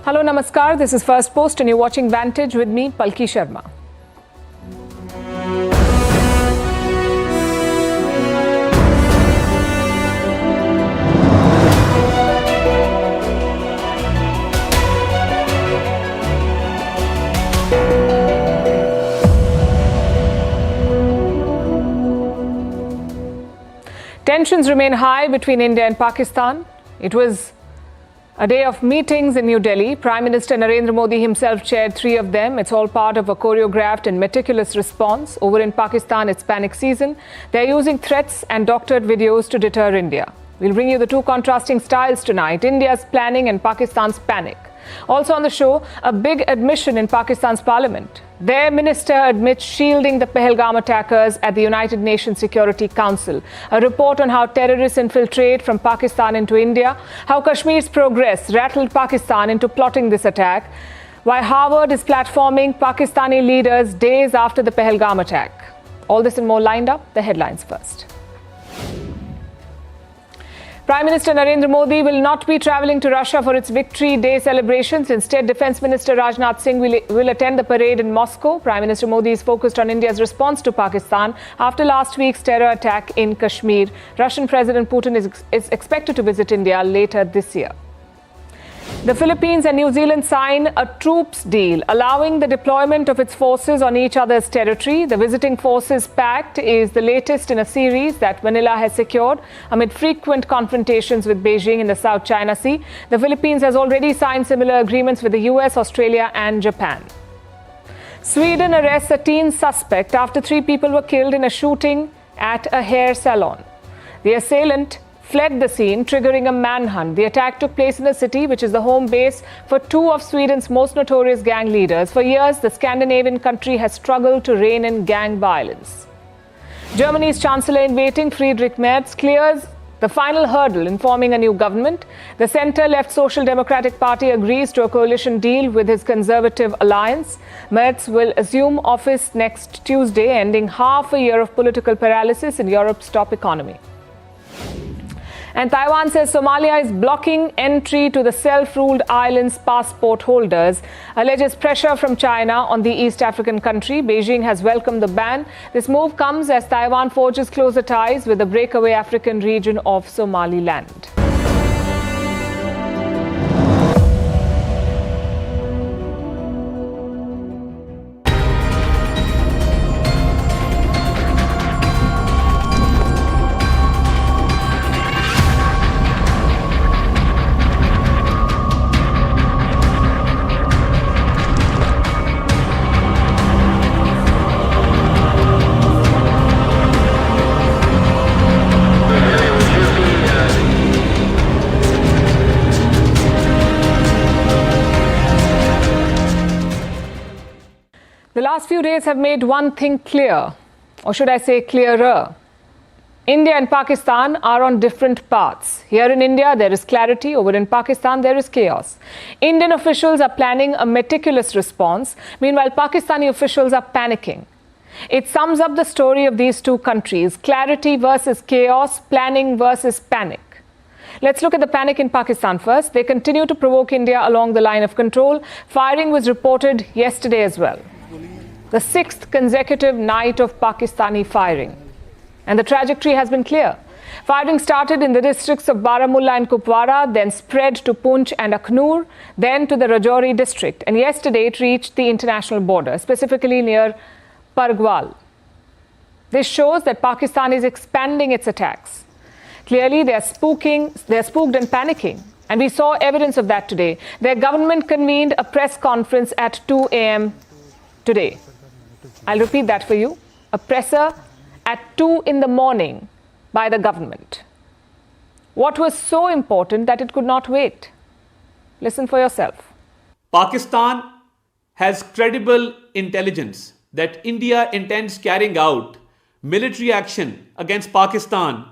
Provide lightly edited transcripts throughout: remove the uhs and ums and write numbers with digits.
Hello, Namaskar. This is Firstpost and you're watching Vantage with me, Palki Sharma. Tensions remain high between India and Pakistan. It was a day of meetings in New Delhi. Prime Minister Narendra Modi himself chaired 3 of them. It's all part of a choreographed and meticulous response. Over in Pakistan, it's panic season. They're using threats and doctored videos to deter India. We'll bring you the 2 contrasting styles tonight, India's planning and Pakistan's panic. Also on the show, a big admission in Pakistan's parliament. Their minister admits shielding the Pahalgam attackers at the United Nations Security Council. A report on how terrorists infiltrate from Pakistan into India, how Kashmir's progress rattled Pakistan into plotting this attack, why Harvard is platforming Pakistani leaders days after the Pahalgam attack. All this and more lined up. The headlines first. Prime Minister Narendra Modi will not be travelling to Russia for its Victory Day celebrations. Instead, Defence Minister Rajnath Singh will attend the parade in Moscow. Prime Minister Modi is focused on India's response to Pakistan after last week's terror attack in Kashmir. Russian President Putin is expected to visit India later this year. The Philippines and New Zealand sign a troops deal, allowing the deployment of its forces on each other's territory. The Visiting Forces Pact is the latest in a series that Manila has secured amid frequent confrontations with Beijing in the South China Sea. The Philippines has already signed similar agreements with the US, Australia and Japan. Sweden arrests a teen suspect after 3 people were killed in a shooting at a hair salon. The assailant fled the scene, triggering a manhunt. The attack took place in the city, which is the home base for 2 of Sweden's most notorious gang leaders. For years, the Scandinavian country has struggled to rein in gang violence. Germany's Chancellor-in-waiting Friedrich Merz clears the final hurdle in forming a new government. The centre-left Social Democratic Party agrees to a coalition deal with his Conservative alliance. Merz will assume office next Tuesday, ending half a year of political paralysis in Europe's top economy. And Taiwan says Somalia is blocking entry to the self-ruled island's passport holders, alleges pressure from China on the East African country. Beijing has welcomed the ban. This move comes as Taiwan forges closer ties with the breakaway African region of Somaliland. The last few days have made one thing clear, or should I say clearer. India and Pakistan are on different paths. Here in India, there is clarity. Over in Pakistan, there is chaos. Indian officials are planning a meticulous response. Meanwhile, Pakistani officials are panicking. It sums up the story of these 2 countries: clarity versus chaos, planning versus panic. Let's look at the panic in Pakistan first. They continue to provoke India along the line of control. Firing was reported yesterday as well. The 6th consecutive night of Pakistani firing. And the trajectory has been clear. Firing started in the districts of Baramulla and Kupwara, then spread to Poonch and Aknoor, then to the Rajouri district. And yesterday it reached the international border, specifically near Pargwal. This shows that Pakistan is expanding its attacks. Clearly, they're spooked and panicking. And we saw evidence of that today. Their government convened a press conference at 2 a.m. today. I'll repeat that for you. A presser at 2 in the morning by the government. What was so important that it could not wait? Listen for yourself. Pakistan has credible intelligence that India intends carrying out military action against Pakistan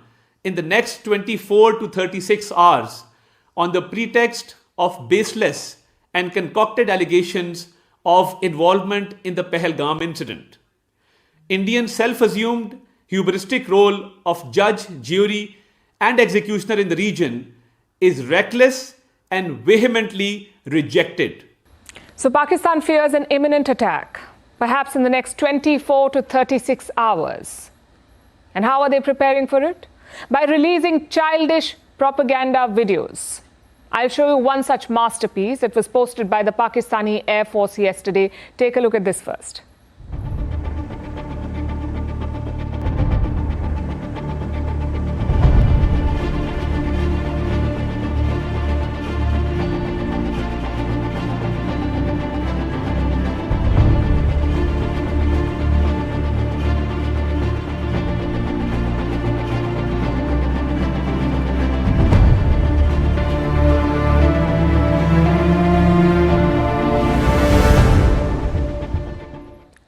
in the next 24 to 36 hours on the pretext of baseless and concocted allegations of involvement in the Pahalgam incident. India's self-assumed hubristic role of judge, jury, and executioner in the region is reckless and vehemently rejected. So Pakistan fears an imminent attack, perhaps in the next 24 to 36 hours. And how are they preparing for it? By releasing childish propaganda videos. I'll show you one such masterpiece. It was posted by the Pakistani Air Force yesterday. Take a look at this first.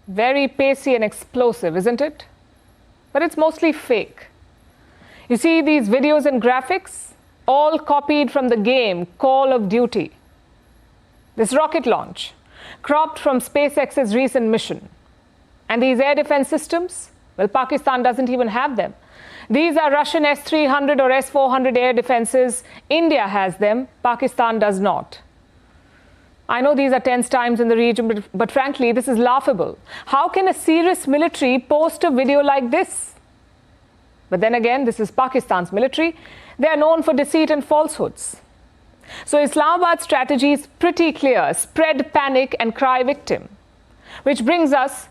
Very pacey and explosive, isn't it? But it's mostly fake. You see these videos and graphics, all copied from the game Call of Duty. This rocket launch, cropped from SpaceX's recent mission. And these air defense systems, well, Pakistan doesn't even have them. These are Russian S-300 or S-400 air defenses. India has them, Pakistan does not. I know these are tense times in the region, but frankly, this is laughable. How can a serious military post a video like this? But then again, this is Pakistan's military. They are known for deceit and falsehoods. So Islamabad's strategy is pretty clear: spread panic and cry victim. Which brings us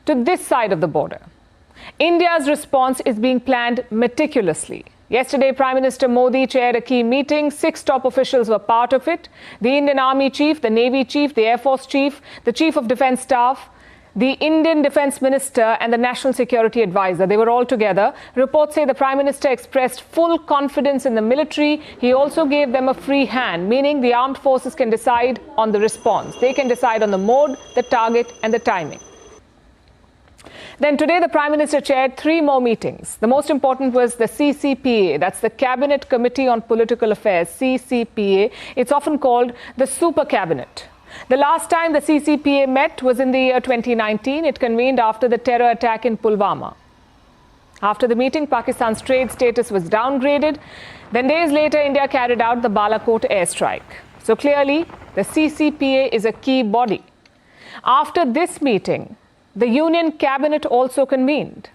to this side of the border. India's response is being planned meticulously. Yesterday, Prime Minister Modi chaired a key meeting. 6 top officials were part of it. The Indian Army Chief, the Navy Chief, the Air Force Chief, the Chief of Defence Staff, the Indian Defence Minister and the National Security Advisor. They were all together. Reports say the Prime Minister expressed full confidence in the military. He also gave them a free hand, meaning the armed forces can decide on the response. They can decide on the mode, the target and the timing. Then today, the Prime Minister chaired 3 more meetings. The most important was the CCPA, that's the Cabinet Committee on Political Affairs, CCPA. It's often called the Super Cabinet. The last time the CCPA met was in the year 2019. It convened after the terror attack in Pulwama. After the meeting, Pakistan's trade status was downgraded. Then days later, India carried out the Balakot airstrike. So clearly, the CCPA is a key body. After this meeting, the Union Cabinet also convened.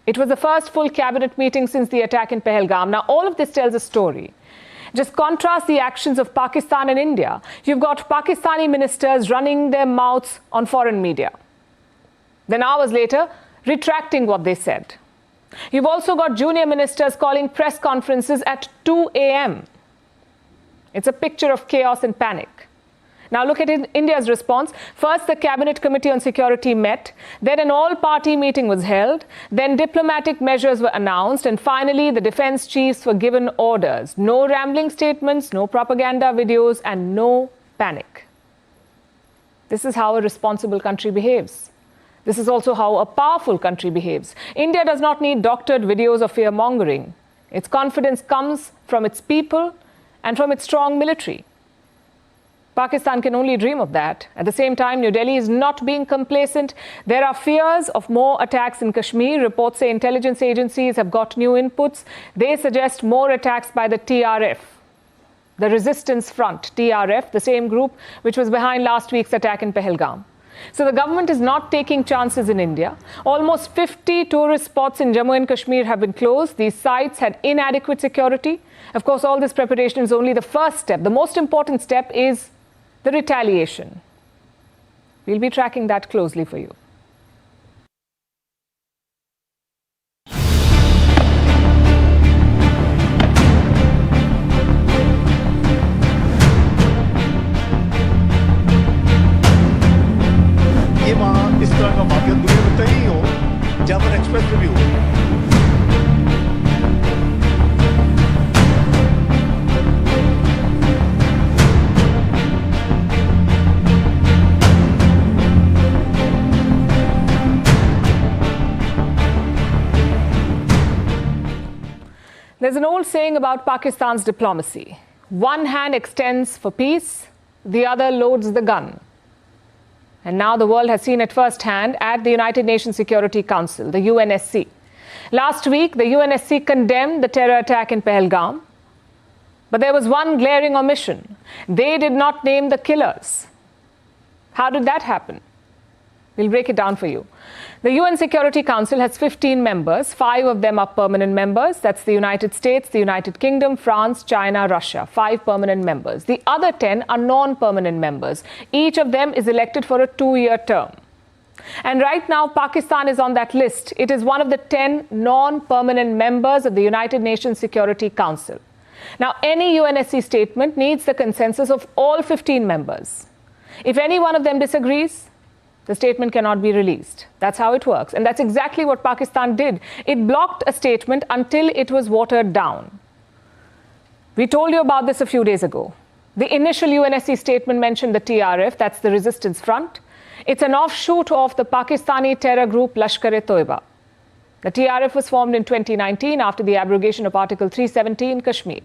It was the first full cabinet meeting since the attack in Pahalgam. Now, all of this tells a story. Just contrast the actions of Pakistan and India. You've got Pakistani ministers running their mouths on foreign media. Then hours later, retracting what they said. You've also got junior ministers calling press conferences at 2 a.m. It's a picture of chaos and panic. Now look at India's response. First, the Cabinet Committee on Security met. Then an all-party meeting was held. Then diplomatic measures were announced. And finally, the defense chiefs were given orders. No rambling statements, no propaganda videos, and no panic. This is how a responsible country behaves. This is also how a powerful country behaves. India does not need doctored videos of fear-mongering. Its confidence comes from its people and from its strong military. Pakistan can only dream of that. At the same time, New Delhi is not being complacent. There are fears of more attacks in Kashmir. Reports say intelligence agencies have got new inputs. They suggest more attacks by the TRF, the Resistance Front, TRF, the same group which was behind last week's attack in Pahalgam. So the government is not taking chances in India. Almost 50 tourist spots in Jammu and Kashmir have been closed. These sites had inadequate security. Of course, all this preparation is only the first step. The most important step is the retaliation. We'll be tracking that closely for you. ये वहाँ इस तरह का वाक़या दुनिया में कहीं हो जहाँ पर एक्सप्रेस में भी हो। There's an old saying about Pakistan's diplomacy. One hand extends for peace, the other loads the gun. And now the world has seen it firsthand at the United Nations Security Council, the UNSC. Last week, the UNSC condemned the terror attack in Pahalgam. But there was one glaring omission. They did not name the killers. How did that happen? We'll break it down for you. The UN Security Council has 15 members. 5 of them are permanent members. That's the United States, the United Kingdom, France, China, Russia. 5 permanent members. The other 10 are non-permanent members. Each of them is elected for a 2-year term. And right now, Pakistan is on that list. It is one of the 10 non-permanent members of the United Nations Security Council. Now, any UNSC statement needs the consensus of all 15 members. If any one of them disagrees, the statement cannot be released. That's how it works. And that's exactly what Pakistan did. It blocked a statement until it was watered down. We told you about this a few days ago. The initial UNSC statement mentioned the TRF, that's the Resistance Front. It's an offshoot of the Pakistani terror group Lashkar-e-Toiba. The TRF was formed in 2019 after the abrogation of Article 370 in Kashmir.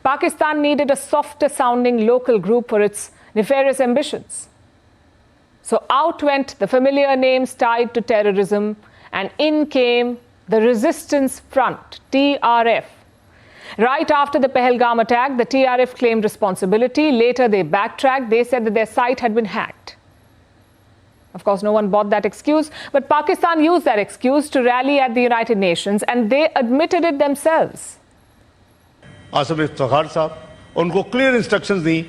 Pakistan needed a softer-sounding local group for its nefarious ambitions. So out went the familiar names tied to terrorism, and in came the Resistance Front, TRF. Right after the Pahalgam attack, the TRF claimed responsibility. Later, they backtracked. They said that their site had been hacked. Of course, no one bought that excuse, but Pakistan used that excuse to rally at the United Nations, and they admitted it themselves. Asif Iftikhar साहब उनको clear instructions दी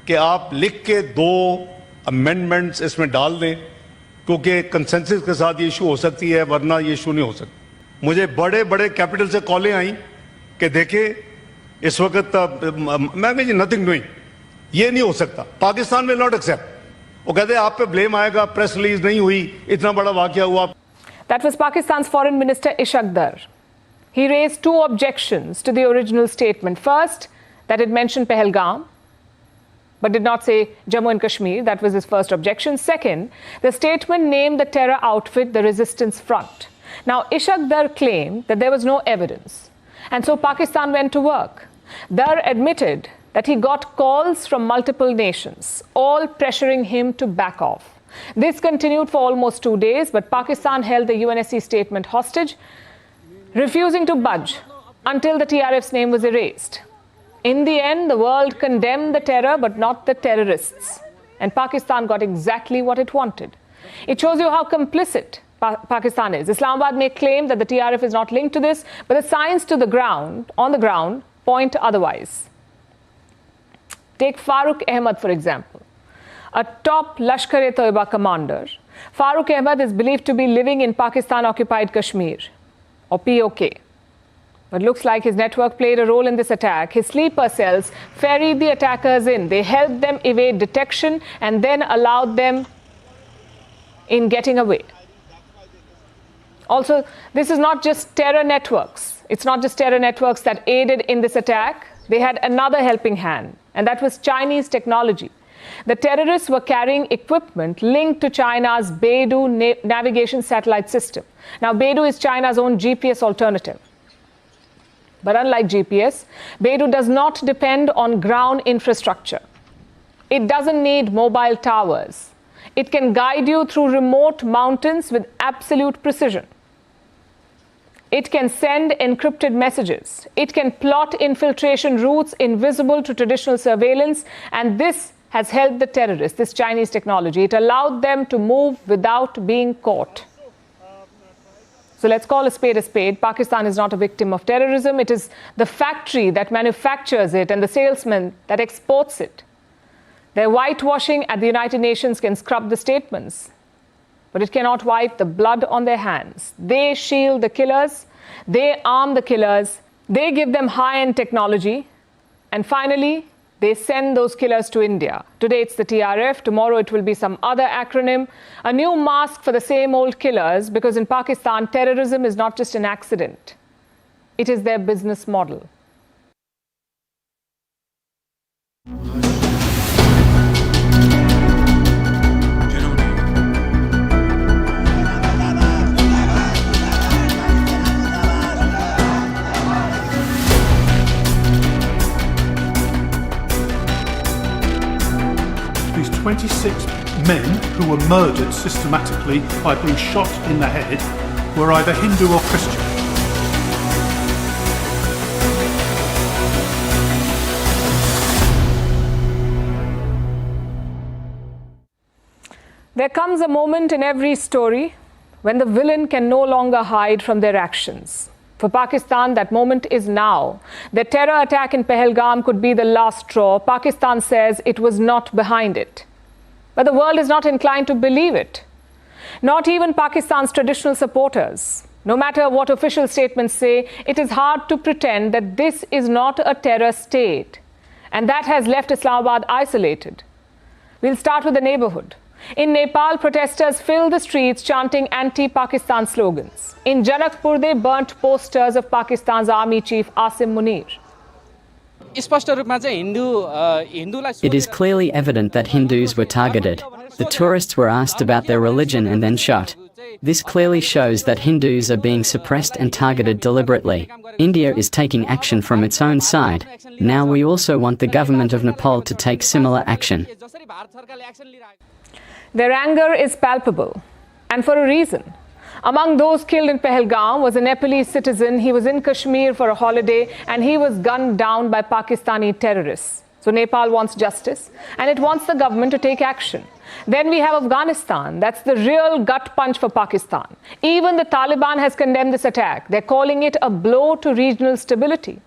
कि आप लिख के 2 amendments इसमें डाल दें, क्योंकि कंसेंसस के साथ ये इशू हो सकती है, वरना ये इशू नहीं हो सकता। मुझे बड़े बड़े कैपिटल से कॉलें आई कि देखें इस वक्त मैं कही नथिंग डूइंग, ये नहीं हो सकता, पाकिस्तान विल नॉट एक्सेप्ट। वो कहते हैं आप पे ब्लेम आएगा, प्रेस रिलीज नहीं हुई, इतना बड़ा वाकया हुआ। That was Pakistan's Foreign Minister Ishaq Dar. He raised 2 objections to the original statement. First, that it mentioned Pahalgam, but did not say Jammu and Kashmir. That was his first objection. Second, the statement named the terror outfit the Resistance Front. Now, Ishaq Dar claimed that there was no evidence. And so Pakistan went to work. Dar admitted that he got calls from multiple nations, all pressuring him to back off. This continued for almost 2 days, but Pakistan held the UNSC statement hostage, refusing to budge until the TRF's name was erased. In the end, the world condemned the terror, but not the terrorists. And Pakistan got exactly what it wanted. It shows you how complicit Pakistan is. Islamabad may claim that the TRF is not linked to this, but the signs on the ground, point otherwise. Take Farooq Ahmad, for example, a top Lashkar-e-Toiba commander. Farooq Ahmad is believed to be living in Pakistan-occupied Kashmir, or POK. But looks like his network played a role in this attack. His sleeper cells ferried the attackers in. They helped them evade detection and then allowed them in getting away. Also, this is not just terror networks. It's not just terror networks that aided in this attack. They had another helping hand, and that was Chinese technology. The terrorists were carrying equipment linked to China's Beidou navigation satellite system. Now, Beidou is China's own GPS alternative. But unlike GPS, Beidou does not depend on ground infrastructure. It doesn't need mobile towers. It can guide you through remote mountains with absolute precision. It can send encrypted messages. It can plot infiltration routes invisible to traditional surveillance. And this has helped the terrorists, this Chinese technology. It allowed them to move without being caught. So let's call a spade a spade. Pakistan is not a victim of terrorism. It is the factory that manufactures it and the salesman that exports it. Their whitewashing at the United Nations can scrub the statements, but it cannot wipe the blood on their hands. They shield the killers, they arm the killers, they give them high-end technology, and finally, they send those killers to India. Today it's the TRF, tomorrow it will be some other acronym, a new mask for the same old killers, because in Pakistan, terrorism is not just an accident. It is their business model. These 26 men who were murdered systematically by being shot in the head were either Hindu or Christian. There comes a moment in every story when the villain can no longer hide from their actions. For Pakistan, that moment is now. The terror attack in Pahalgam could be the last straw. Pakistan says it was not behind it. But the world is not inclined to believe it. Not even Pakistan's traditional supporters. No matter what official statements say, it is hard to pretend that this is not a terror state. And that has left Islamabad isolated. We'll start with the neighborhood. In Nepal, protesters filled the streets chanting anti-Pakistan slogans. In Janakpur, they burnt posters of Pakistan's army chief Asim Munir. It is clearly evident that Hindus were targeted. The tourists were asked about their religion and then shot. This clearly shows that Hindus are being suppressed and targeted deliberately. India is taking action from its own side. Now we also want the government of Nepal to take similar action. Their anger is palpable, and for a reason. Among those killed in Pahalgam was a Nepalese citizen. He was in Kashmir for a holiday and he was gunned down by Pakistani terrorists. So Nepal wants justice and it wants the government to take action. Then we have Afghanistan. That's the real gut punch for Pakistan. Even the Taliban has condemned this attack. They're calling it a blow to regional stability.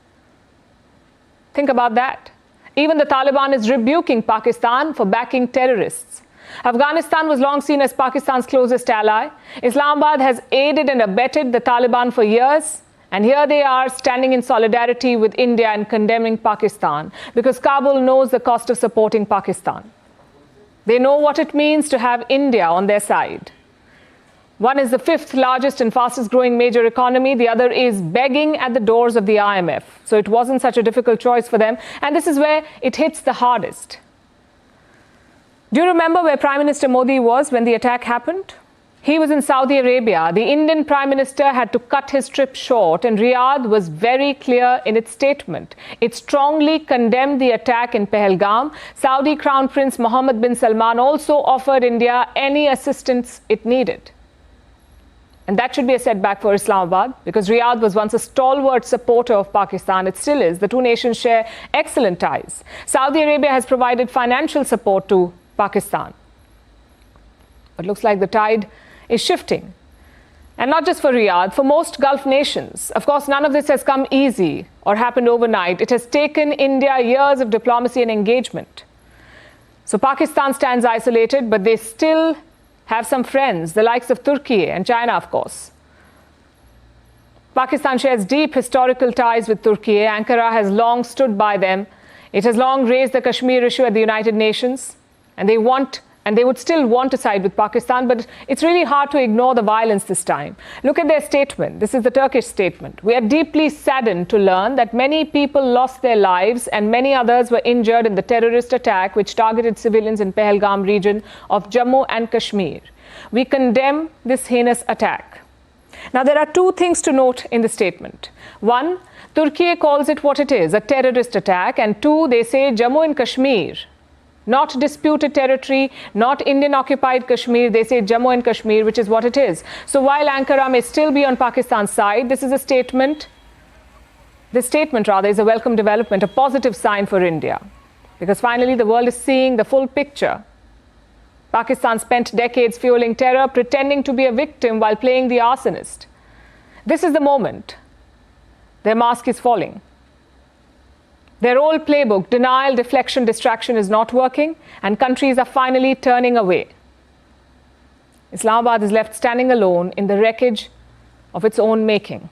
Think about that. Even the Taliban is rebuking Pakistan for backing terrorists. Afghanistan was long seen as Pakistan's closest ally. Islamabad has aided and abetted the Taliban for years. And here they are standing in solidarity with India and condemning Pakistan because Kabul knows the cost of supporting Pakistan. They know what it means to have India on their side. One is the fifth largest and fastest growing major economy. The other is begging at the doors of the IMF. So it wasn't such a difficult choice for them. And this is where it hits the hardest. Do you remember where Prime Minister Modi was when the attack happened? He was in Saudi Arabia. The Indian Prime Minister had to cut his trip short, and Riyadh was very clear in its statement. It strongly condemned the attack in Pahalgam. Saudi Crown Prince Mohammed bin Salman also offered India any assistance it needed. And that should be a setback for Islamabad, because Riyadh was once a stalwart supporter of Pakistan. It still is. The two nations share excellent ties. Saudi Arabia has provided financial support to Pakistan. But looks like the tide is shifting. And not just for Riyadh, for most Gulf nations. Of course, none of this has come easy or happened overnight. It has taken India years of diplomacy and engagement. So Pakistan stands isolated, but they still have some friends, the likes of Turkey and China, of course. Pakistan shares deep historical ties with Turkey. Ankara has long stood by them. It has long raised the Kashmir issue at the United Nations. And they would still want to side with Pakistan, but it's really hard to ignore the violence this time. Look at their statement. This is the Turkish statement. We are deeply saddened to learn that many people lost their lives and many others were injured in the terrorist attack which targeted civilians in Pahalgam region of Jammu and Kashmir. We condemn this heinous attack. Now, there are two things to note in the statement. One, Turkey calls it what it is, a terrorist attack. And two, they say Jammu and Kashmir. Not disputed territory, not Indian-occupied Kashmir. They say Jammu and Kashmir, which is what it is. So while Ankara may still be on Pakistan's side, this is a statement. This statement, rather, is a welcome development, a positive sign for India. Because finally, the world is seeing the full picture. Pakistan spent decades fueling terror, pretending to be a victim while playing the arsonist. This is the moment. Their mask is falling. Their old playbook, denial, deflection, distraction, is not working, and countries are finally turning away. Islamabad is left standing alone in the wreckage of its own making.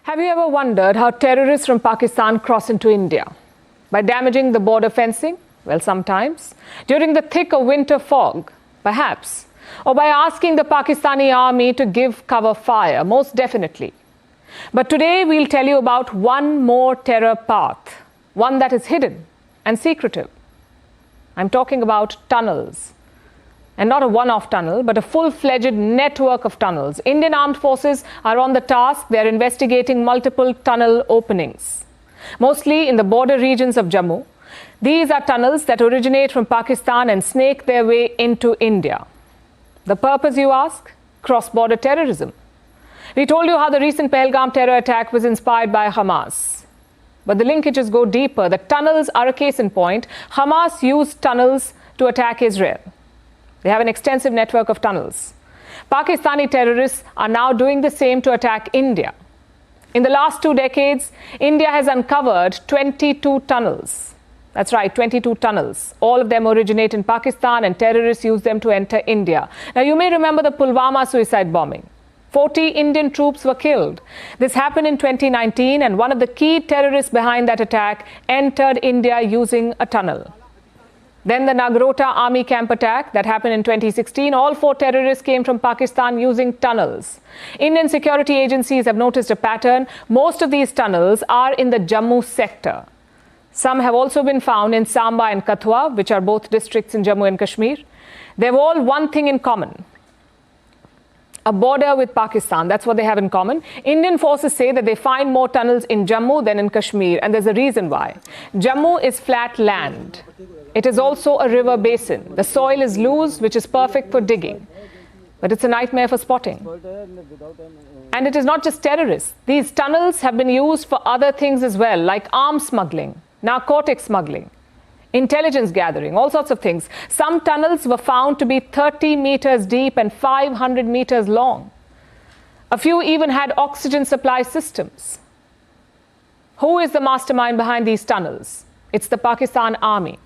Have you ever wondered how terrorists from Pakistan cross into India? By damaging the border fencing? Well, sometimes. During the thick of winter fog? Perhaps. Or by asking the Pakistani Army to give cover fire? Most definitely. But today we'll tell you about one more terror path, one that is hidden and secretive. I'm talking about tunnels. And not a one-off tunnel, but a full-fledged network of tunnels. Indian armed forces are on the task. They're investigating multiple tunnel openings, mostly in the border regions of Jammu. These are tunnels that originate from Pakistan and snake their way into India. The purpose, you ask? Cross-border terrorism. We told you how the recent Pahalgam terror attack was inspired by Hamas. But the linkages go deeper. The tunnels are a case in point. Hamas used tunnels to attack Israel. They have an extensive network of tunnels. Pakistani terrorists are now doing the same to attack India. In the last 2 decades, India has uncovered 22 tunnels. That's right, 22 tunnels. All of them originate in Pakistan and terrorists use them to enter India. Now, you may remember the Pulwama suicide bombing. 40 Indian troops were killed. This happened in 2019, and one of the key terrorists behind that attack entered India using a tunnel. Then the Nagrota army camp attack that happened in 2016. All 4 terrorists came from Pakistan using tunnels. Indian security agencies have noticed a pattern. Most of these tunnels are in the Jammu sector. Some have also been found in Samba and Kathua, which are both districts in Jammu and Kashmir. They have all one thing in common: a border with Pakistan. That's what they have in common. Indian forces say that they find more tunnels in Jammu than in Kashmir, and there's a reason why. Jammu is flat land. It is also a river basin. The soil is loose, which is perfect for digging. But it's a nightmare for spotting. And it is not just terrorists. These tunnels have been used for other things as well, like arms smuggling, narcotics smuggling, intelligence gathering, all sorts of things. Some tunnels were found to be 30 meters deep and 500 meters long. A few even had oxygen supply systems. Who is the mastermind behind these tunnels? It's the Pakistan Army.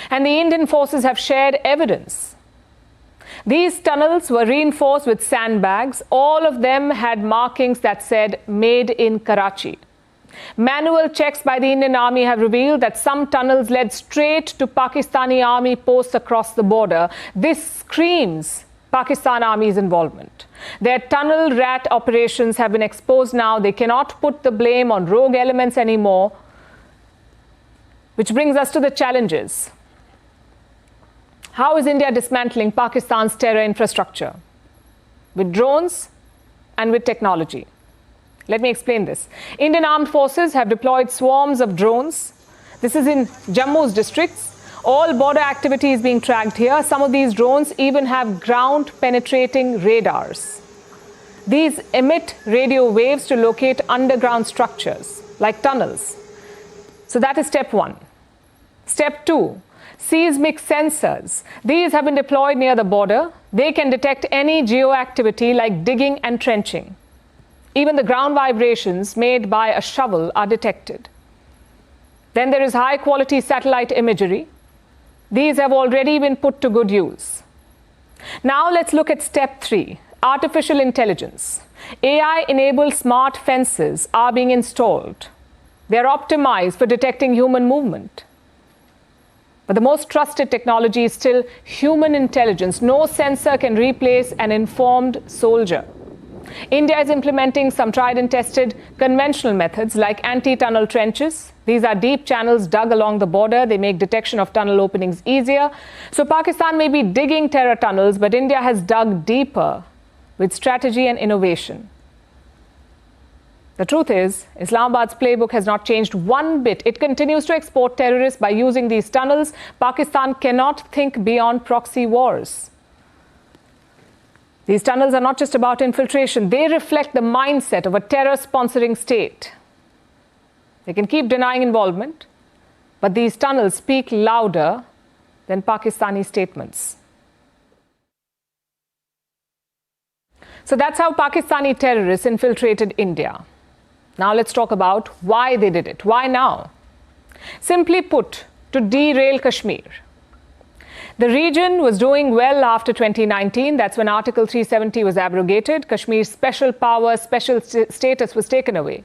And the Indian forces have shared evidence. These tunnels were reinforced with sandbags. All of them had markings that said "Made in Karachi." Manual checks by the Indian Army have revealed that some tunnels led straight to Pakistani Army posts across the border. This screams Pakistan Army's involvement. Their tunnel rat operations have been exposed now. They cannot put the blame on rogue elements anymore. Which brings us to the challenges. How is India dismantling Pakistan's terror infrastructure? With drones and with technology. Let me explain this. Indian armed forces have deployed swarms of drones. This is in Jammu's districts. All border activity is being tracked here. Some of these drones even have ground-penetrating radars. These emit radio waves to locate underground structures, like tunnels. So that is step 1. Step 2. Seismic sensors. These have been deployed near the border. They can detect any geoactivity like digging and trenching. Even the ground vibrations made by a shovel are detected. Then there is high-quality satellite imagery. These have already been put to good use. Now let's look at step 3, artificial intelligence. AI-enabled smart fences are being installed. They are optimized for detecting human movement. But the most trusted technology is still human intelligence. No sensor can replace an informed soldier. India is implementing some tried and tested conventional methods like anti-tunnel trenches. These are deep channels dug along the border. They make detection of tunnel openings easier. So Pakistan may be digging terror tunnels, but India has dug deeper with strategy and innovation. The truth is, Islamabad's playbook has not changed one bit. It continues to export terrorists by using these tunnels. Pakistan cannot think beyond proxy wars. These tunnels are not just about infiltration. They reflect the mindset of a terror-sponsoring state. They can keep denying involvement, but these tunnels speak louder than Pakistani statements. So that's how Pakistani terrorists infiltrated India. Now let's talk about why they did it. Why now? Simply put, to derail Kashmir. The region was doing well after 2019. That's when Article 370 was abrogated. Kashmir's special power, special status was taken away.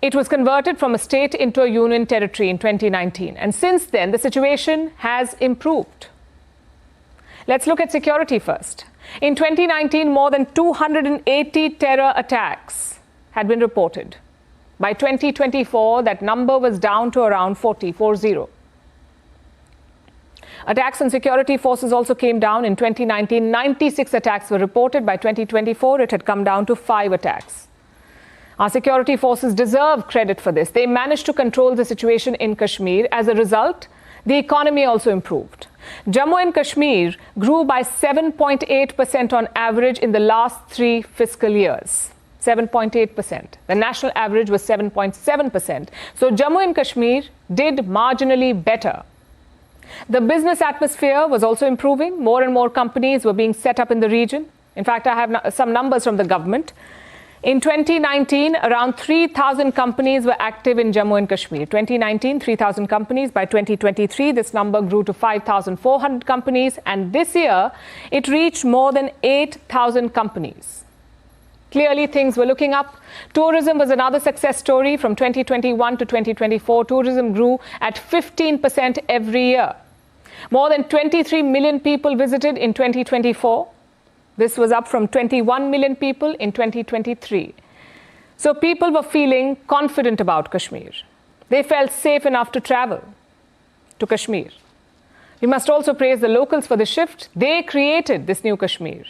It was converted from a state into a union territory in 2019. And since then, the situation has improved. Let's look at security first. In 2019, more than 280 terror attacks had been reported. By 2024, that number was down to around 40. Attacks on security forces also came down. In 2019, 96 attacks were reported. By 2024, it had come down to 5 attacks. Our security forces deserve credit for this. They managed to control the situation in Kashmir. As a result, the economy also improved. Jammu and Kashmir grew by 7.8% on average in the last 3 fiscal years. 7.8%. The national average was 7.7%. So Jammu and Kashmir did marginally better. The business atmosphere was also improving. More and more companies were being set up in the region. In fact, I have some numbers from the government. In 2019, around 3,000 companies were active in Jammu and Kashmir. 2019, 3,000 companies. By 2023, this number grew to 5,400 companies. And this year, it reached more than 8,000 companies. Clearly, things were looking up. Tourism was another success story. From 2021 to 2024, tourism grew at 15% every year. More than 23 million people visited in 2024. This was up from 21 million people in 2023. So people were feeling confident about Kashmir. They felt safe enough to travel to Kashmir. We must also praise the locals for the shift. They created this new Kashmir.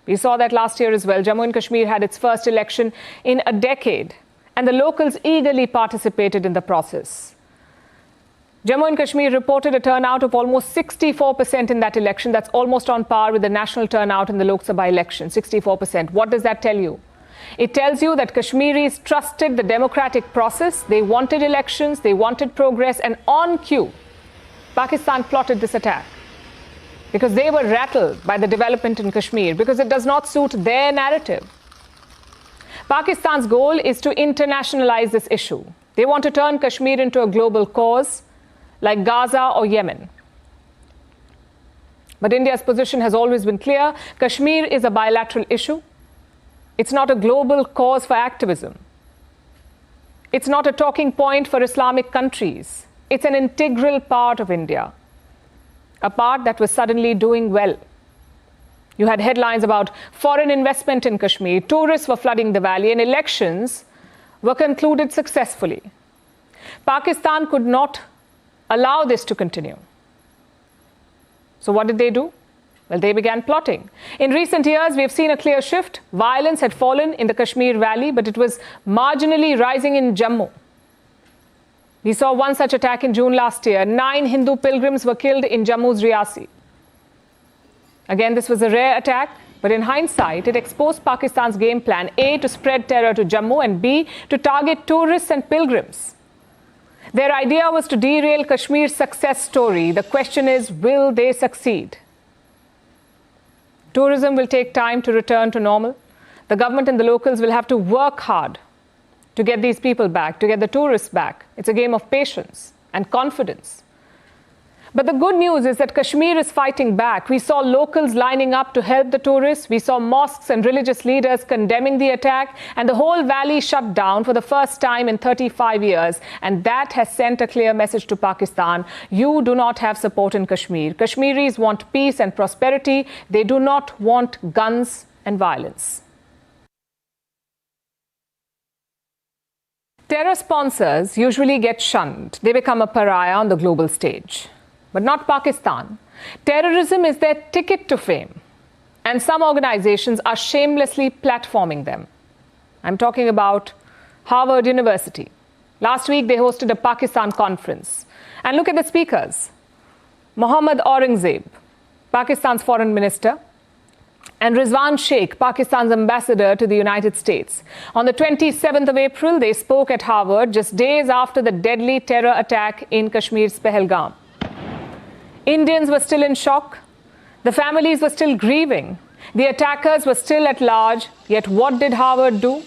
We saw that last year as well. Jammu and Kashmir had its first election in a decade, and the locals eagerly participated in the process. Jammu and Kashmir reported a turnout of almost 64% in that election. That's almost on par with the national turnout in the Lok Sabha election, 64%. What does that tell you? It tells you that Kashmiris trusted the democratic process. They wanted elections, they wanted progress, and on cue, Pakistan plotted this attack because they were rattled by the development in Kashmir, because it does not suit their narrative. Pakistan's goal is to internationalize this issue. They want to turn Kashmir into a global cause, like Gaza or Yemen. But India's position has always been clear. Kashmir is a bilateral issue. It's not a global cause for activism. It's not a talking point for Islamic countries. It's an integral part of India, a part that was suddenly doing well. You had headlines about foreign investment in Kashmir, tourists were flooding the valley, and elections were concluded successfully. Pakistan could not allow this to continue. So what did they do? Well, they began plotting. In recent years, we have seen a clear shift. Violence had fallen in the Kashmir Valley, but it was marginally rising in Jammu. We saw one such attack in June last year. 9 Hindu pilgrims were killed in Jammu's Riyasi. Again, this was a rare attack, but in hindsight, it exposed Pakistan's game plan, A, to spread terror to Jammu, and B, to target tourists and pilgrims. Their idea was to derail Kashmir's success story. The question is, will they succeed? Tourism will take time to return to normal. The government and the locals will have to work hard to get these people back, to get the tourists back. It's a game of patience and confidence. But the good news is that Kashmir is fighting back. We saw locals lining up to help the tourists. We saw mosques and religious leaders condemning the attack, and the whole valley shut down for the first time in 35 years. And that has sent a clear message to Pakistan. You do not have support in Kashmir. Kashmiris want peace and prosperity. They do not want guns and violence. Terror sponsors usually get shunned. They become a pariah on the global stage. But not Pakistan. Terrorism is their ticket to fame, and some organizations are shamelessly platforming them. I'm talking about Harvard University. Last week, they hosted a Pakistan conference. And look at the speakers. Mohammad Aurangzeb, Pakistan's foreign minister, and Rizwan Sheikh, Pakistan's ambassador to the United States. On the 27th of April, they spoke at Harvard just days after the deadly terror attack in Kashmir's Pahalgam. Indians were still in shock. The families were still grieving. The attackers were still at large. Yet what did Harvard do?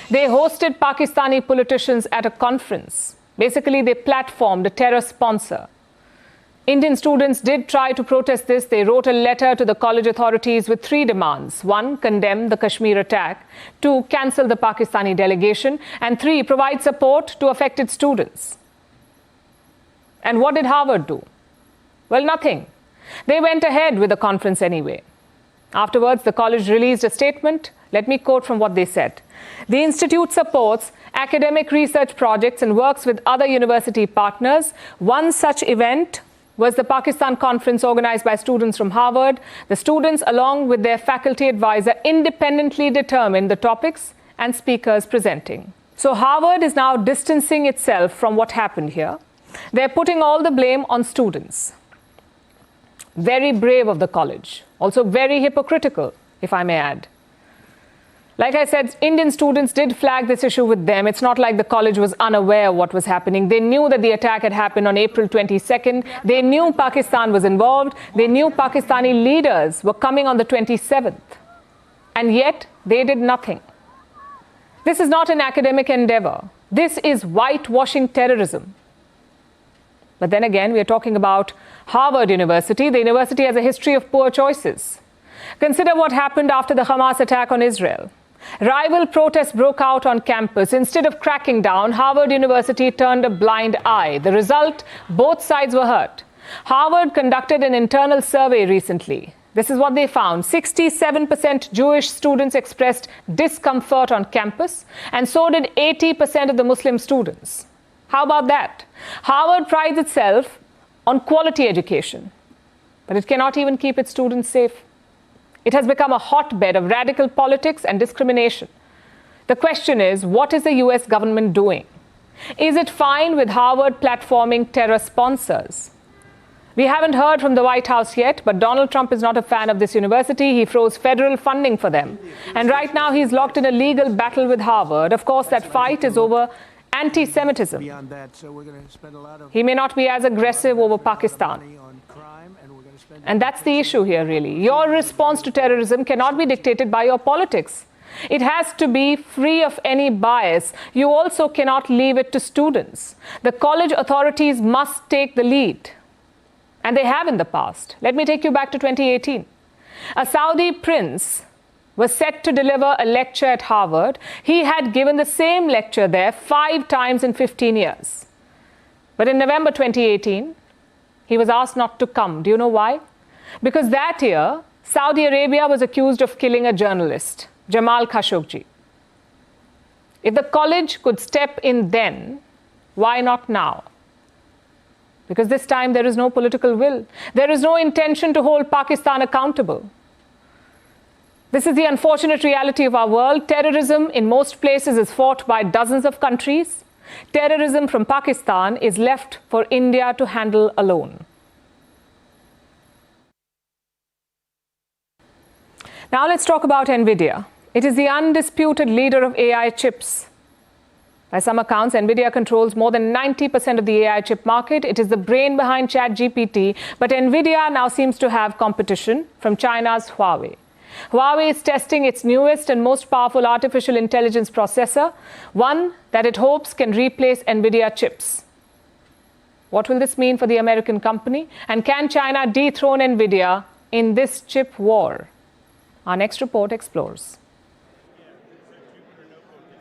They hosted Pakistani politicians at a conference. Basically, they platformed a terror sponsor. Indian students did try to protest this. They wrote a letter to the college authorities with 3 demands. 1, condemn the Kashmir attack. 2, cancel the Pakistani delegation. And 3, provide support to affected students. And what did Harvard do? Well, nothing. They went ahead with the conference anyway. Afterwards, the college released a statement. Let me quote from what they said. The institute supports academic research projects and works with other university partners. One such event was the Pakistan conference organized by students from Harvard. The students, along with their faculty advisor, independently determined the topics and speakers presenting. So Harvard is now distancing itself from what happened here. They're putting all the blame on students. Very brave of the college. Also very hypocritical, if I may add. Like I said, Indian students did flag this issue with them. It's not like the college was unaware of what was happening. They knew that the attack had happened on April 22nd. They knew Pakistan was involved. They knew Pakistani leaders were coming on the 27th. And yet, they did nothing. This is not an academic endeavor. This is whitewashing terrorism. But then again, we are talking about Harvard University. The university has a history of poor choices. Consider what happened after the Hamas attack on Israel. Rival protests broke out on campus. Instead of cracking down, Harvard University turned a blind eye. The result, both sides were hurt. Harvard conducted an internal survey recently. This is what they found. 67% Jewish students expressed discomfort on campus, and so did 80% of the Muslim students. How about that? Harvard prides itself on quality education, but it cannot even keep its students safe. It has become a hotbed of radical politics and discrimination. The question is, what is the US government doing? Is it fine with Harvard platforming terror sponsors? We haven't heard from the White House yet, but Donald Trump is not a fan of this university. He froze federal funding for them. And right now he's locked in a legal battle with Harvard. Of course, that fight is over anti-Semitism. He may not be as aggressive over Pakistan. And that's the issue here, really. Your response to terrorism cannot be dictated by your politics. It has to be free of any bias. You also cannot leave it to students. The college authorities must take the lead. And they have in the past. Let me take you back to 2018. A Saudi prince was set to deliver a lecture at Harvard. He had given the same lecture there 5 times in 15 years. But in November 2018, he was asked not to come. Do you know why? Because that year, Saudi Arabia was accused of killing a journalist, Jamal Khashoggi. If the college could step in then, why not now? Because this time there is no political will. There is no intention to hold Pakistan accountable. This is the unfortunate reality of our world. Terrorism in most places is fought by dozens of countries. Terrorism from Pakistan is left for India to handle alone. Now let's talk about Nvidia. It is the undisputed leader of AI chips. By some accounts, Nvidia controls more than 90% of the AI chip market. It is the brain behind ChatGPT, but Nvidia now seems to have competition from China's Huawei. Huawei is testing its newest and most powerful artificial intelligence processor, one that it hopes can replace Nvidia chips. What will this mean for the American company? And can China dethrone Nvidia in this chip war? Our next report explores.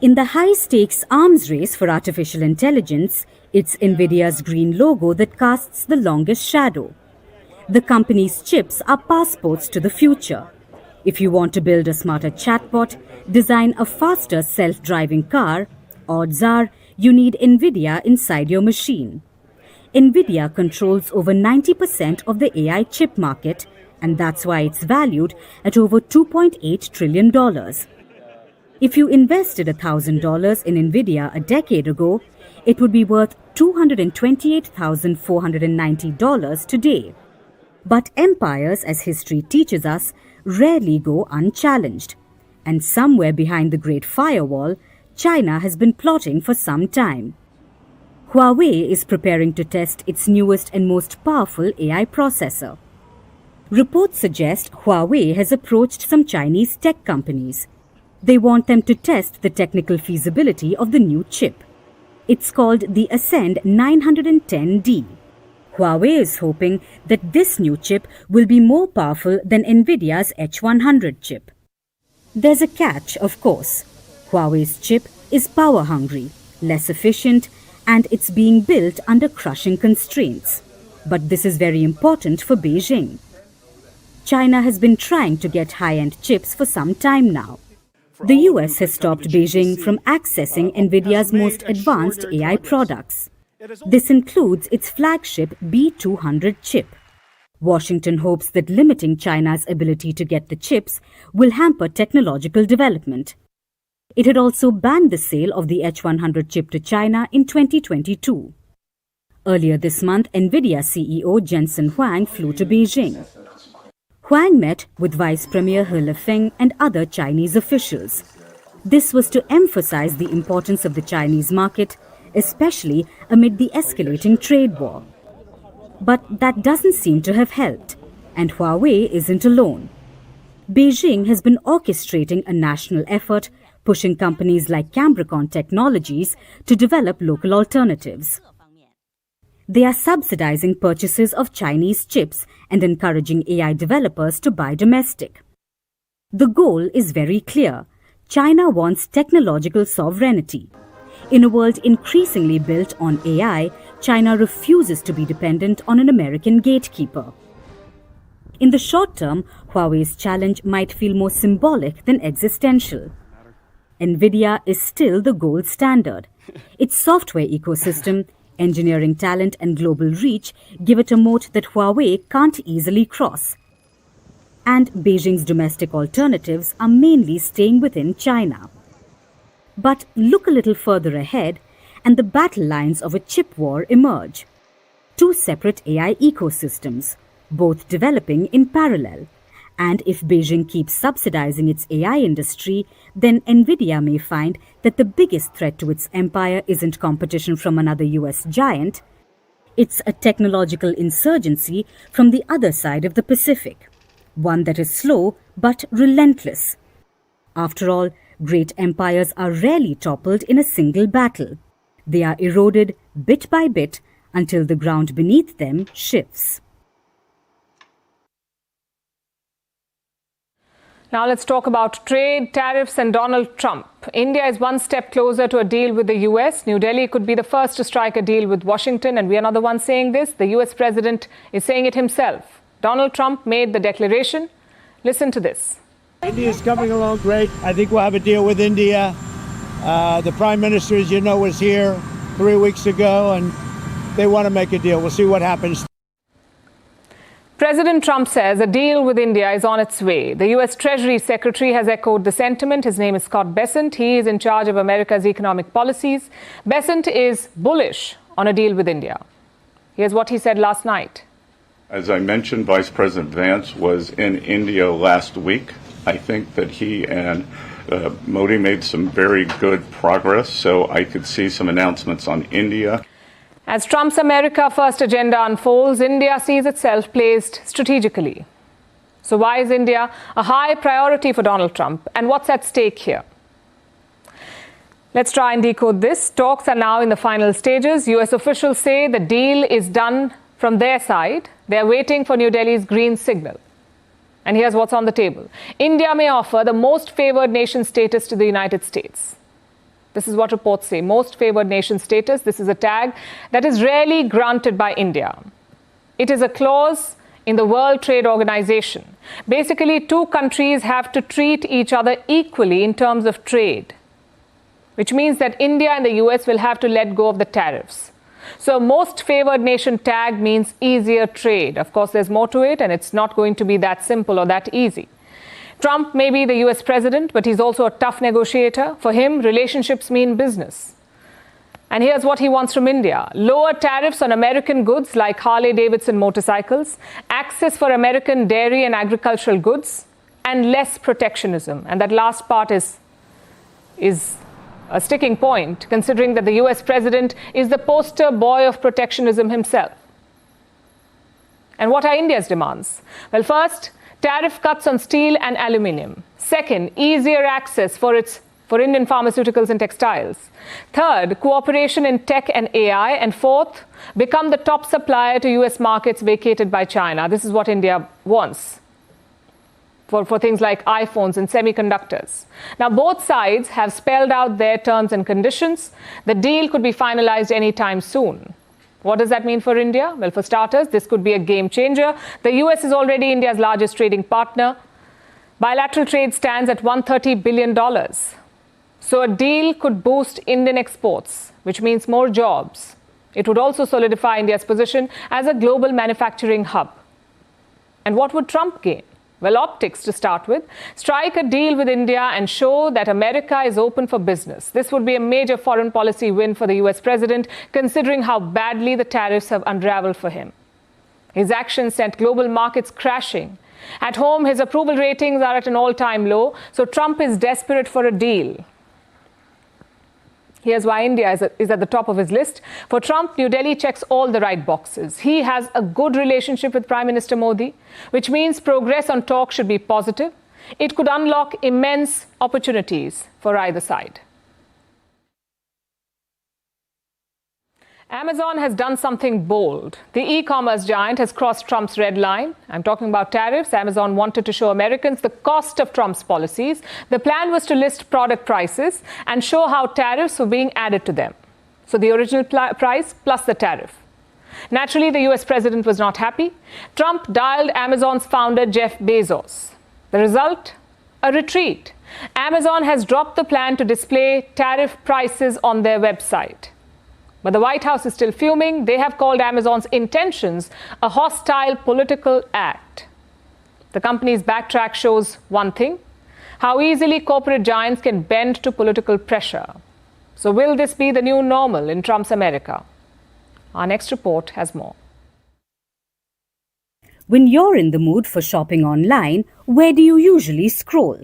In the high-stakes arms race for artificial intelligence, it's Nvidia's green logo that casts the longest shadow. The company's chips are passports to the future. If you want to build a smarter chatbot, design a faster self-driving car, odds are you need Nvidia inside your machine. Nvidia controls over 90% of the AI chip market, and that's why it's valued at over $2.8 trillion. If you invested $1,000 in Nvidia a decade ago, it would be worth $228,490 today. But empires, as history teaches us, rarely go unchallenged. And somewhere behind the Great Firewall, China has been plotting for some time. Huawei is preparing to test its newest and most powerful AI processor. Reports suggest Huawei has approached some Chinese tech companies. They want them to test the technical feasibility of the new chip. It's called the Ascend N18G. Huawei is hoping that this new chip will be more powerful than Nvidia's H100 chip. There's a catch, of course. Huawei's chip is power-hungry, less efficient, and it's being built under crushing constraints. But this is very important for Beijing. China has been trying to get high-end chips for some time now. The US has stopped Beijing from accessing Nvidia's most advanced AI products. This includes its flagship B200 chip. Washington hopes that limiting China's ability to get the chips will hamper technological development. It had also banned the sale of the H100 chip to China in 2022. Earlier this month, Nvidia CEO Jensen Huang flew to Beijing. Huang met with Vice Premier He Lifeng and other Chinese officials. This was to emphasize the importance of the Chinese market, especially amid the escalating trade war. But that doesn't seem to have helped, and Huawei isn't alone. Beijing has been orchestrating a national effort, pushing companies like Cambricon Technologies to develop local alternatives. They are subsidizing purchases of Chinese chips and encouraging AI developers to buy domestic. The goal is very clear. China wants technological sovereignty. In a world increasingly built on AI, China refuses to be dependent on an American gatekeeper. In the short term, Huawei's challenge might feel more symbolic than existential. Nvidia is still the gold standard. Its software ecosystem, engineering talent and global reach give it a moat that Huawei can't easily cross. And Beijing's domestic alternatives are mainly staying within China. But look a little further ahead and the battle lines of a chip war emerge. Two separate AI ecosystems, both developing in parallel. And if Beijing keeps subsidizing its AI industry, then Nvidia may find that the biggest threat to its empire isn't competition from another US giant. It's a technological insurgency from the other side of the Pacific, one that is slow but relentless. After all, great empires are rarely toppled in a single battle. They are eroded bit by bit until the ground beneath them shifts. Now let's talk about trade, tariffs and Donald Trump. India is one step closer to a deal with the US. New Delhi could be the first to strike a deal with Washington, and we are not the ones saying this. The US president is saying it himself. Donald Trump made the declaration. Listen to this. India is coming along great. I think we'll have a deal with India. The Prime Minister, as you know, was here 3 weeks ago, and they want to make a deal. We'll see what happens. President Trump says a deal with India is on its way. The US Treasury Secretary has echoed the sentiment. His name is Scott Bessent. He is in charge of America's economic policies. Bessent is bullish on a deal with India. Here's what he said last night. As I mentioned, Vice President Vance was in India last week. I think that he and Modi made some very good progress, so I could see some announcements on India. As Trump's America First agenda unfolds, India sees itself placed strategically. So why is India a high priority for Donald Trump, and what's at stake here? Let's try and decode this. Talks are now in the final stages. US officials say the deal is done from their side. They're waiting for New Delhi's green signal. And here's what's on the table. India may offer the most favored nation status to the United States. This is what reports say, most favored nation status. This is a tag that is rarely granted by India. It is a clause in the World Trade Organization. Basically, two countries have to treat each other equally in terms of trade, which means that India and the US will have to let go of the tariffs. So most favored nation tag means easier trade. Of course, there's more to it, and it's not going to be that simple or that easy. Trump may be the US president, but he's also a tough negotiator. For him, relationships mean business. And here's what he wants from India. Lower tariffs on American goods like Harley-Davidson motorcycles, access for American dairy and agricultural goods, and less protectionism. And that last part is a sticking point, considering that the US president is the poster boy of protectionism himself. And what are India's demands? Well, first, tariff cuts on steel and aluminium. Second, easier access for Indian pharmaceuticals and textiles. Third, cooperation in tech and AI. And fourth, become the top supplier to US markets vacated by China. This is what India wants for things like iPhones and semiconductors. Now, both sides have spelled out their terms and conditions. The deal could be finalized anytime soon. What does that mean for India? Well, for starters, this could be a game changer. The US is already India's largest trading partner. Bilateral trade stands at $130 billion. So a deal could boost Indian exports, which means more jobs. It would also solidify India's position as a global manufacturing hub. And what would Trump gain? Well, optics to start with. Strike a deal with India and show that America is open for business. This would be a major foreign policy win for the US president, considering how badly the tariffs have unraveled for him. His actions sent global markets crashing. At home, his approval ratings are at an all-time low, so Trump is desperate for a deal. Here's why India is at the top of his list. For Trump, New Delhi checks all the right boxes. He has a good relationship with Prime Minister Modi, which means progress on talks should be positive. It could unlock immense opportunities for either side. Amazon has done something bold. The e-commerce giant has crossed Trump's red line. I'm talking about tariffs. Amazon wanted to show Americans the cost of Trump's policies. The plan was to list product prices and show how tariffs were being added to them. So the original price plus the tariff. Naturally, the US president was not happy. Trump dialed Amazon's founder, Jeff Bezos. The result? A retreat. Amazon has dropped the plan to display tariff prices on their website. But the White House is still fuming. They have called Amazon's intentions a hostile political act. The company's backtrack shows one thing: how easily corporate giants can bend to political pressure. So will this be the new normal in Trump's America? Our next report has more. When you're in the mood for shopping online, where do you usually scroll?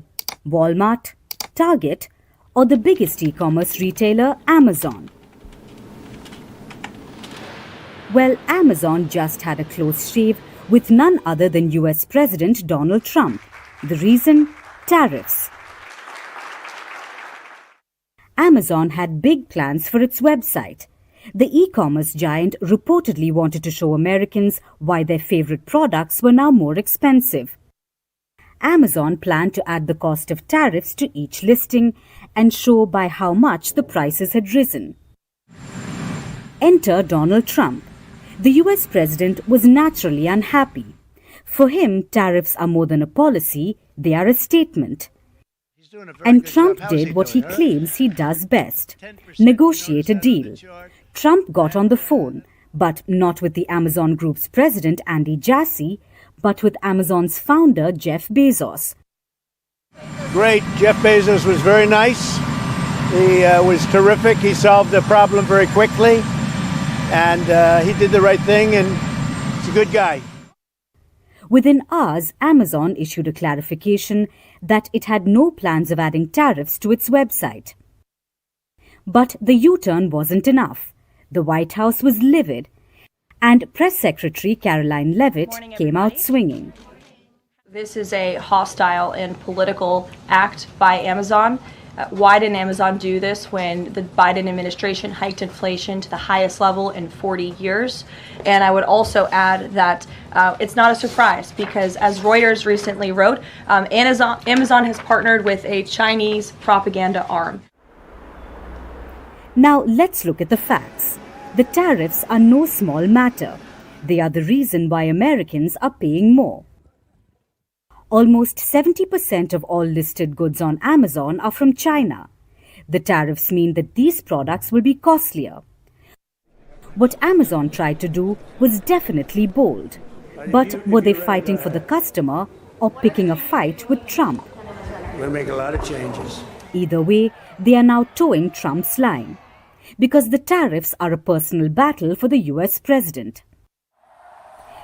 Walmart, Target, or the biggest e-commerce retailer, Amazon? Well, Amazon just had a close shave with none other than US President Donald Trump. The reason? Tariffs. Amazon had big plans for its website. The e-commerce giant reportedly wanted to show Americans why their favorite products were now more expensive. Amazon planned to add the cost of tariffs to each listing and show by how much the prices had risen. Enter Donald Trump. The US president was naturally unhappy. For him, tariffs are more than a policy, they are a statement. And Trump did what he claims he does best: negotiate a deal. Trump got on the phone, but not with the Amazon Group's president, Andy Jassy, but with Amazon's founder, Jeff Bezos. Great. Jeff Bezos was very nice. He was terrific. He solved the problem very quickly. And he did the right thing, and he's a good guy. Within hours, Amazon issued a clarification that it had no plans of adding tariffs to its website. But the U-turn wasn't enough. The White House was livid, and Press Secretary Caroline Leavitt came out swinging. This is a hostile and political act by Amazon. Why didn't Amazon do this when the Biden administration hiked inflation to the highest level in 40 years? And I would also add that it's not a surprise because, as Reuters recently wrote, Amazon has partnered with a Chinese propaganda arm. Now let's look at the facts. The tariffs are no small matter. They are the reason why Americans are paying more. Almost 70% of all listed goods on Amazon are from China. The tariffs mean that these products will be costlier. What Amazon tried to do was definitely bold. But were they fighting for the customer or picking a fight with Trump? We're going to make a lot of changes. Either way, they are now towing Trump's line. Because the tariffs are a personal battle for the US president.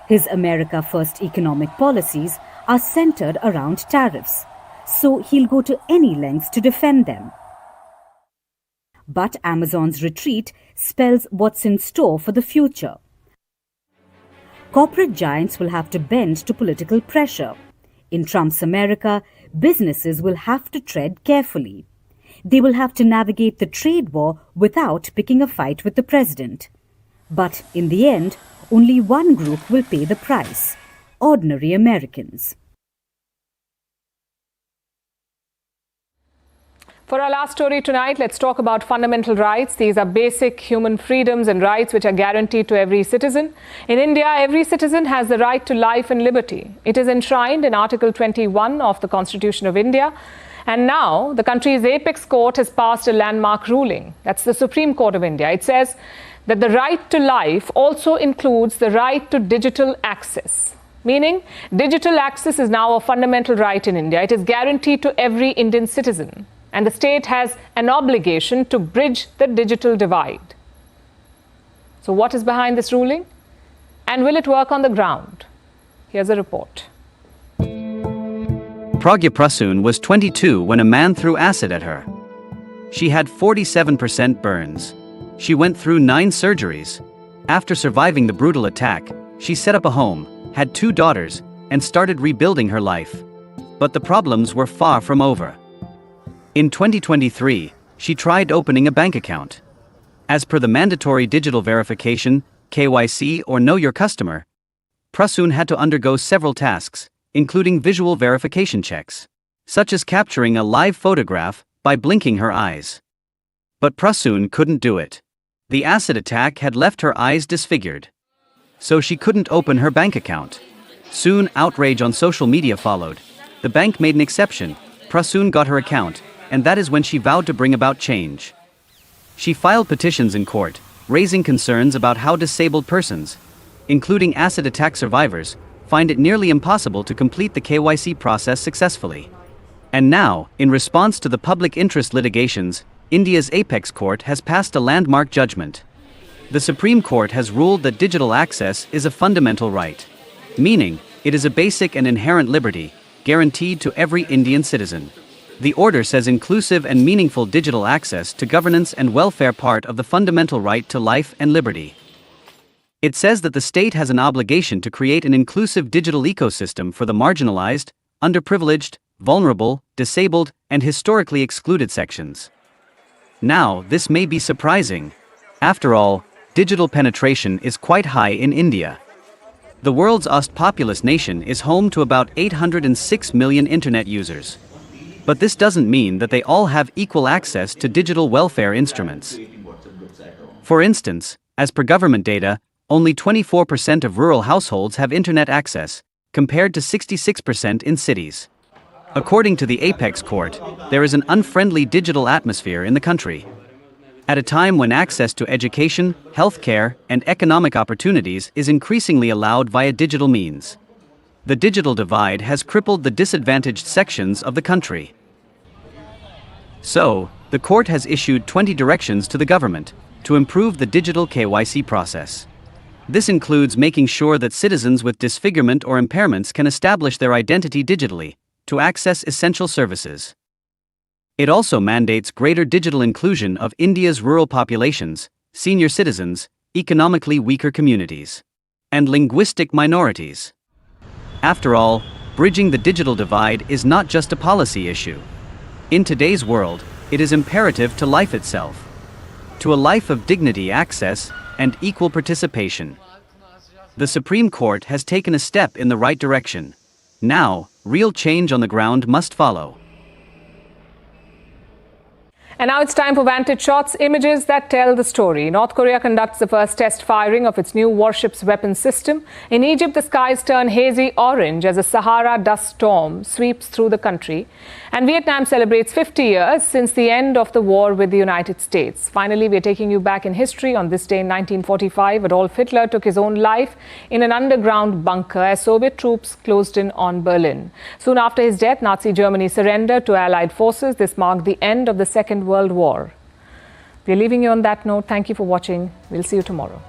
His America First economic policies are centered around tariffs, so he'll go to any lengths to defend them. But Amazon's retreat spells what's in store for the future. Corporate giants will have to bend to political pressure. In Trump's America, businesses will have to tread carefully. They will have to navigate the trade war without picking a fight with the president. But in the end, only one group will pay the price: ordinary Americans. For our last story tonight, let's talk about fundamental rights. These are basic human freedoms and rights which are guaranteed to every citizen. In India, every citizen has the right to life and liberty. It is enshrined in Article 21 of the Constitution of India. And now, the country's apex court has passed a landmark ruling. That's the Supreme Court of India. It says that the right to life also includes the right to digital access. Meaning, digital access is now a fundamental right in India. It is guaranteed to every Indian citizen. And the state has an obligation to bridge the digital divide. So what is behind this ruling? And will it work on the ground? Here's a report. Pragya Prasoon was 22 when a man threw acid at her. She had 47% burns. She went through 9 surgeries. After surviving the brutal attack, she set up a home, had 2 daughters, and started rebuilding her life. But the problems were far from over. In 2023, she tried opening a bank account. As per the mandatory digital verification, KYC or Know Your Customer, Prasoon had to undergo several tasks, including visual verification checks, such as capturing a live photograph by blinking her eyes. But Prasoon couldn't do it. The acid attack had left her eyes disfigured. So she couldn't open her bank account. Soon, outrage on social media followed. The bank made an exception. Prasoon got her account, and that is when she vowed to bring about change. She filed petitions in court, raising concerns about how disabled persons, including acid attack survivors, find it nearly impossible to complete the KYC process successfully. And now, in response to the public interest litigations, India's apex court has passed a landmark judgment. The Supreme Court has ruled that digital access is a fundamental right, meaning it is a basic and inherent liberty, guaranteed to every Indian citizen. The order says inclusive and meaningful digital access to governance and welfare part of the fundamental right to life and liberty. It says that the state has an obligation to create an inclusive digital ecosystem for the marginalized, underprivileged, vulnerable, disabled, and historically excluded sections. Now, this may be surprising. After all, digital penetration is quite high in India. The world's populous nation is home to about 806 million internet users. But this doesn't mean that they all have equal access to digital welfare instruments. For instance, as per government data, only 24% of rural households have internet access, compared to 66% in cities. According to the apex court, there is an unfriendly digital atmosphere in the country. At a time when access to education, healthcare, and economic opportunities is increasingly allowed via digital means. The digital divide has crippled the disadvantaged sections of the country. So, the court has issued 20 directions to the government to improve the digital KYC process. This includes making sure that citizens with disfigurement or impairments can establish their identity digitally to access essential services. It also mandates greater digital inclusion of India's rural populations, senior citizens, economically weaker communities, and linguistic minorities. After all, bridging the digital divide is not just a policy issue. In today's world, it is imperative to life itself, to a life of dignity, access, and equal participation. The Supreme Court has taken a step in the right direction. Now, real change on the ground must follow. And now it's time for Vantage Shots, images that tell the story. North Korea conducts the first test firing of its new warship's weapons system. In Egypt, the skies turn hazy orange as a Sahara dust storm sweeps through the country. And Vietnam celebrates 50 years since the end of the war with the United States. Finally, we're taking you back in history. On this day in 1945, Adolf Hitler took his own life in an underground bunker as Soviet troops closed in on Berlin. Soon after his death, Nazi Germany surrendered to Allied forces. This marked the end of the Second World War. We're leaving you on that note. Thank you for watching. We'll see you tomorrow.